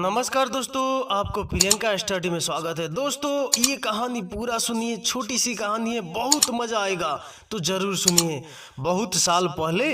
नमस्कार दोस्तों, आपको प्रियंका स्टडी में स्वागत है। दोस्तों, ये कहानी पूरा सुनिए, छोटी सी कहानी है, बहुत मज़ा आएगा, तो ज़रूर सुनिए। बहुत साल पहले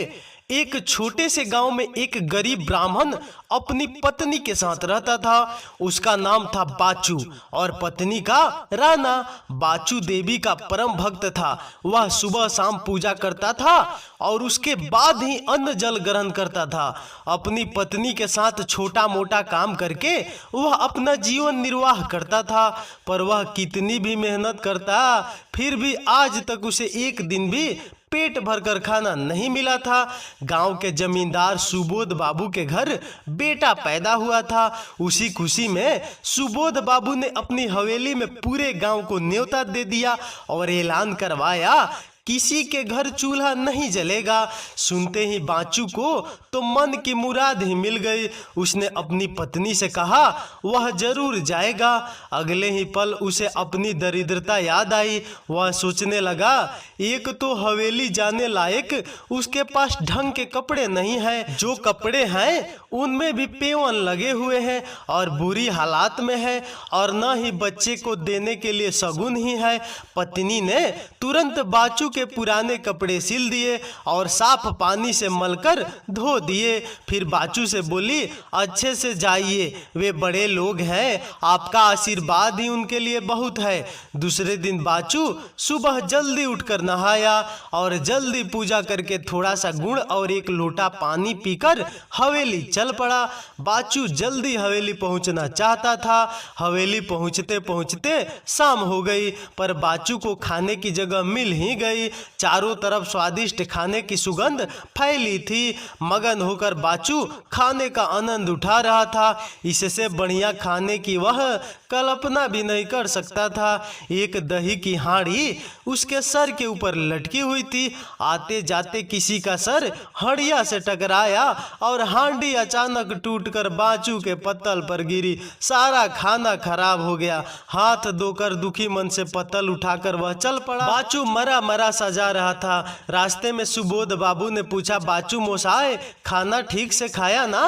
एक छोटे से गांव में एक गरीब ब्राह्मण अपनी पत्नी के साथ रहता था। उसका नाम था बाचू और पत्नी का राना। बाचू देवी का परम भक्त था। वह सुबह शाम पूजा करता था और उसके बाद ही अन्न जल ग्रहण करता था। अपनी पत्नी के साथ छोटा मोटा काम करके वह अपना जीवन निर्वाह करता था। पर वह कितनी भी मेहनत करता, फिर भी आज तक उसे एक दिन भी पेट भरकर खाना नहीं मिला था। गांव के जमींदार सुबोध बाबू के घर बेटा पैदा हुआ था। उसी खुशी में सुबोध बाबू ने अपनी हवेली में पूरे गांव को न्योता दे दिया और ऐलान करवाया, किसी के घर चूल्हा नहीं जलेगा। सुनते ही बाचू को तो मन की मुराद ही मिल गई। उसने अपनी पत्नी से कहा वह जरूर जाएगा। अगले ही पल उसे अपनी दरिद्रता याद आई। वह सोचने लगा, एक तो हवेली जाने लायक उसके पास ढंग के कपड़े नहीं हैं, जो कपड़े हैं उनमें भी पेवन लगे हुए हैं और बुरी हालात में है, और न ही बच्चे को देने के लिए शगुन ही है। पत्नी ने तुरंत बाचू के पुराने कपड़े सिल दिए और साफ पानी से मलकर धो दिए। फिर बाचू से बोली, अच्छे से जाइए, वे बड़े लोग हैं, आपका आशीर्वाद ही उनके लिए बहुत है। दूसरे दिन बाचू सुबह जल्दी उठकर नहाया और जल्दी पूजा करके थोड़ा सा गुड़ और एक लोटा पानी पीकर हवेली चल पड़ा। बाचू जल्दी हवेली पहुंचना चाहता था। हवेली पहुंचते पहुंचते शाम हो गई, पर बाचू को खाने की जगह मिल ही गई। चारों तरफ स्वादिष्ट खाने की सुगंध फैली थी। मगन होकर बाचू खाने का आनंद उठा रहा था। इससे बढ़िया खाने की वह कल्पना भी नहीं कर सकता था। एक दही की हांडी उसके सर के ऊपर लटकी हुई थी। आते जाते किसी का सर हंडिया से टकराया और हांडी अचानक टूटकर बाचू के पत्तल पर गिरी। सारा खाना खराब हो गया। हाथ धोकर दुखी मन से पत्तल उठाकर वह चल पड़ा। बाचू मरा मरा सजा रहा था। रास्ते में सुबोध बाबू ने पूछा, बाचू मोसाए, खाना ठीक से खाया ना?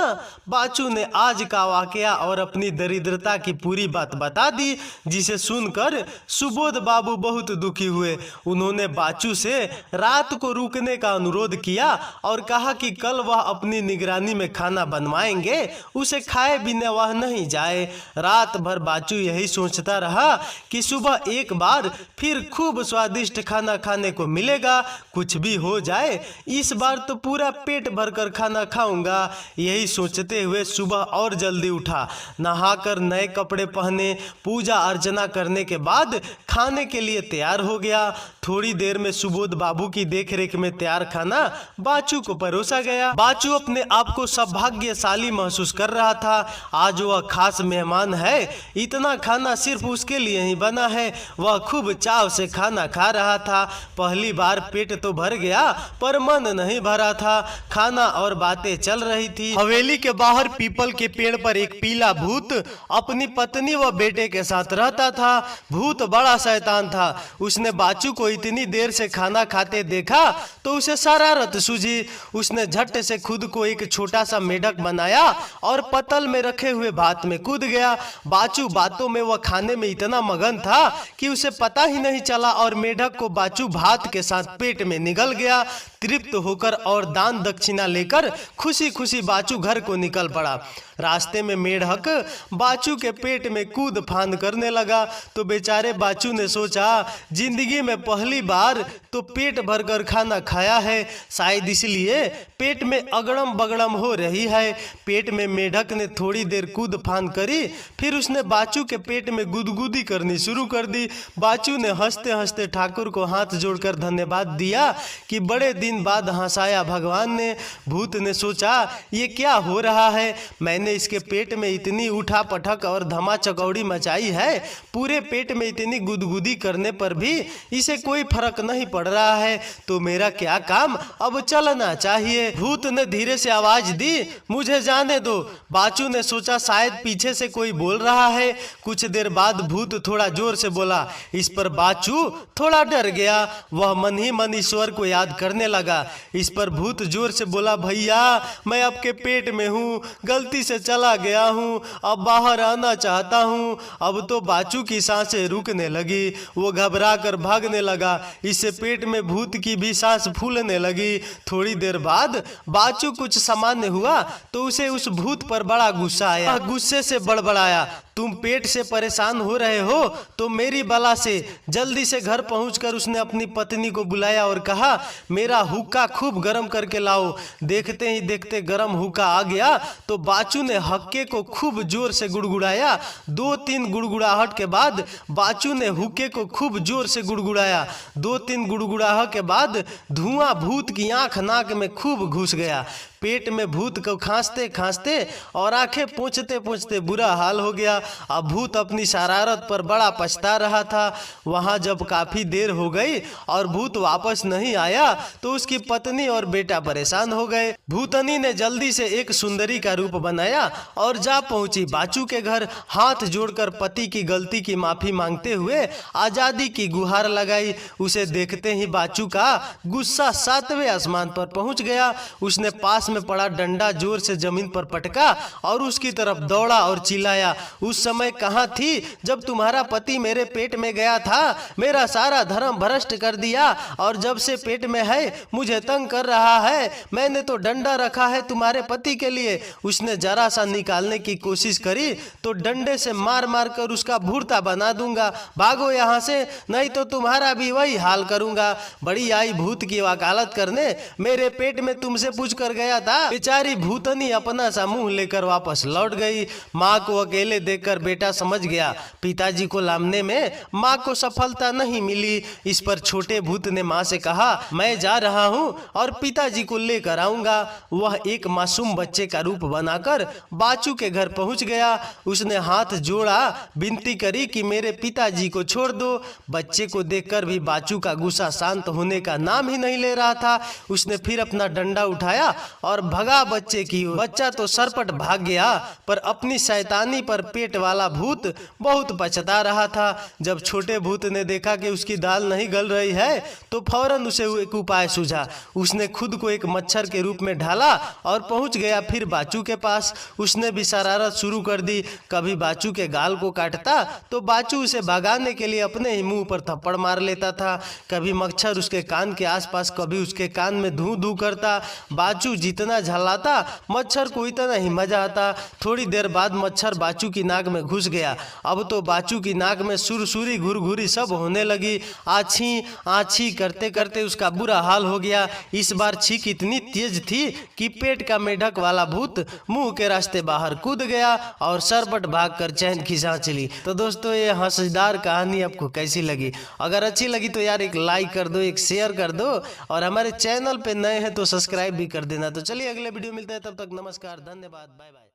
बाचू ने आज का वाकया और अपनी दरिद्रता की पूरी बात बता दी, जिसे सुनकर सुबोध बाबू बहुत दुखी हुए। उन्होंने बाचू से रात को रुकने का अनुरोध किया और कहा कि कल वह अपनी निगरानी में खाना बनवाएंगे, उसे खाए बिना वह नहीं जाए। रात भर बाचू यही सोचता रहा कि सुबह एक बार फिर खूब स्वादिष्ट खाना खाने को मिलेगा। कुछ भी हो जाए, इस बार तो पूरा पेट भरकर खाना खाऊंगा। यही सोचते हुए सुबह और जल्दी उठा, नहाकर नए कपड़े पहने, पूजा अर्चना करने के बाद खाने के लिए तैयार हो गया। थोड़ी देर में सुबोध बाबू की देखरेख में तैयार खाना बाचू को परोसा गया। बाचू अपने आप को सौभाग्यशाली महसूस कर रहा था। आज वह खास मेहमान है, इतना खाना सिर्फ उसके लिए ही बना है। वह खूब चाव से खाना खा रहा था। पहली बार पेट तो भर गया, पर मन नहीं भरा था। खाना और बातें चल रही थी। हवेली के बाहर पीपल के पेड़ पर एक पीला भूत अपनी पत्नी व बेटे के साथ रहता था। भूत बड़ा शैतान था। उसने बाचू को इतनी देर से खाना खाते देखा तो उसे शरारत सूझी। उसने झट से खुद को एक छोटा सा मेढक बनाया और पतल में रखे हुए भात में कूद गया। बाचू बातों में व खाने में इतना मगन था कि उसे पता ही नहीं चला और मेढक को बाचू भात के साथ पेट में निगल गया। तृप्त होकर और दान दक्षिणा लेकर खुशी खुशी बाचू घर को निकल पड़ा। रास्ते में मेढक बाचू के पेट में कूद फांद करने लगा तो बेचारे बाचू ने सोचा, जिंदगी में पहली बार तो पेट भरकर खाना खाया है, शायद इसलिए पेट में अगड़म बगड़म हो रही है। पेट में मेढक ने थोड़ी देर कूद फांद करी, फिर उसने बाचू के पेट में गुदगुदी करनी शुरू कर दी। बाचू ने हंसते हंसते ठाकुर को हाथ जोड़कर धन्यवाद दिया कि बड़े दिन बाद हंसाया भगवान ने। भूत ने सोचा, ये क्या हो रहा है? मैंने इसके पेट में इतनी उठा पटक और धमा चकौड़ी मचाई है, पूरे पेट में इतनी गुदगुदी करने पर भी इसे कोई फर्क नहीं पड़ रहा है, तो मेरा क्या काम, अब चलना चाहिए। भूत ने धीरे से आवाज दी, मुझे जाने दो। बाचू ने सोचा शायद पीछे से कोई बोल रहा है। कुछ देर बाद भूत थोड़ा जोर से बोला। इस पर बाचू थोड़ा डर गया। वह मन ही मन ईश्वर को याद करने लगा। इस पर भूत जोर से बोला, भैया मैं आपके पेट में हूँ, गलती से चला गया हूँ, अब बाहर आना चाहता हूँ। अब तो बाचू की सांसें रुकने लगी, वो घबरा कर भागने लगा। इससे पेट में भूत की भी सांस फूलने लगी। थोड़ी देर बाद बाचू कुछ सामान्य हुआ तो उसे उस भूत पर बड़ा गुस्सा आया। गुस्से से बड़बड़ाया, तुम पेट से परेशान हो रहे हो तो मेरी बला से। जल्दी से घर पहुंचकर उसने अपनी पत्नी को बुलाया और कहा, मेरा हुक्का खूब गर्म करके लाओ। देखते ही देखते गर्म हुक्का आ गया तो बाचू ने हक्के को खूब जोर से गुड़गुड़ाया। 2-3 गुड़गुड़ाहट के बाद बाचू ने हुक्के को खूब जोर से गुड़गुड़ाया। 2-3 गुड़गुड़ाहट के बाद धुआं भूत की आंख नाक में खूब घुस गया। पेट में भूत को खांसते खांसते और आंखें पोंछते पोंछते बुरा हाल हो गया। अब भूत अपनी शरारत पर बड़ा पछता रहा था। वहां जब काफी देर हो गई और भूत वापस नहीं आया तो उसकी पत्नी और बेटा परेशान हो गए। भूतनी ने जल्दी से एक सुंदरी का रूप बनाया और जा पहुंची बाचू के घर। हाथ जोड़कर पति की गलती की माफी मांगते हुए आजादी की गुहार लगाई। उसे देखते ही बाचू का गुस्सा 7वें आसमान पर पहुंच गया। उसने पास में पड़ा डंडा जोर से जमीन पर पटका और उसकी तरफ दौड़ा और चिल्लाया, उस समय कहां थी जब तुम्हारा पति मेरे पेट में गया था? मेरा सारा धर्म भ्रष्ट कर दिया और जब से पेट में है मुझे तंग कर रहा है। मैंने तो डंडा रखा है तुम्हारे पति के लिए। उसने जरा सा निकालने की कोशिश करी तो डंडे से मार मार कर उसका भूरता बना दूंगा। भागो यहाँ से, नहीं तो तुम्हारा भी वही हाल करूंगा। बड़ी आई भूत की वकालत करने, मेरे पेट में तुमसे पूछ कर गया था। बेचारी भूतनी अपना सा मुंह लेकर वापस लौट गई। माँ को अकेले देखकर बेटा समझ गया पिताजी को लाने में माँ को सफलता नहीं मिली। इस पर छोटे भूत ने माँ से कहा, मैं जा रहा हूँ और पिताजी को लेकर आऊंगा। वह एक मासूम बच्चे का रूप बनाकर बाचू के घर पहुंच गया। उसने हाथ जोड़ा, विनती करी कि मेरे पिताजी को छोड़ दो। बच्चे को देखकर भी बाचू का गुस्सा शांत होने का नाम ही नहीं ले रहा था। उसने फिर अपना डंडा उठाया और भगा बच्चे की ओर। बच्चा तो सरपट भाग गया पर अपनी शैतानी पर पेट वाला भूत बहुत पछता रहा था। जब छोटे भूत ने देखा कि उसकी दाल नहीं गल रही है तो फौरन उसे एक उपाय सूझा। उसने खुद को एक मच्छर के रूप में ढाला और पहुंच गया फिर बाचू के पास। उसने भी शरारत शुरू कर दी। कभी बाचू के गाल को काटता तो बाचू उसे भगाने के लिए अपने ही मुंह पर थप्पड़ मार लेता था। कभी मच्छर उसके कान के आसपास, कभी उसके कान में धू धू करता। बाचू जितना झल्लाता मच्छर को इतना ही मजा आता। थोड़ी देर बाद मच्छर बाचू की नाक में घुस गया। अब तो बाचू की नाक में सुरसुरी घुरघुरी सब होने लगी। आछी आछी करते करते उसका बुरा हाल हो गया। इस बार छींक इतनी तेज थी कि पेट का मेढक वाला भूत मुंह के रास्ते बाहर कूद गया और सरपट भागकर चैन की सांस ली। तो दोस्तों ये हंसदार कहानी आपको कैसी लगी? अगर अच्छी लगी तो यार एक लाइक कर दो, एक शेयर कर दो और हमारे चैनल पे नए हैं तो सब्सक्राइब भी कर देना। तो चलिए अगले वीडियो मिलते हैं, तब तक नमस्कार, धन्यवाद, बाय बाय।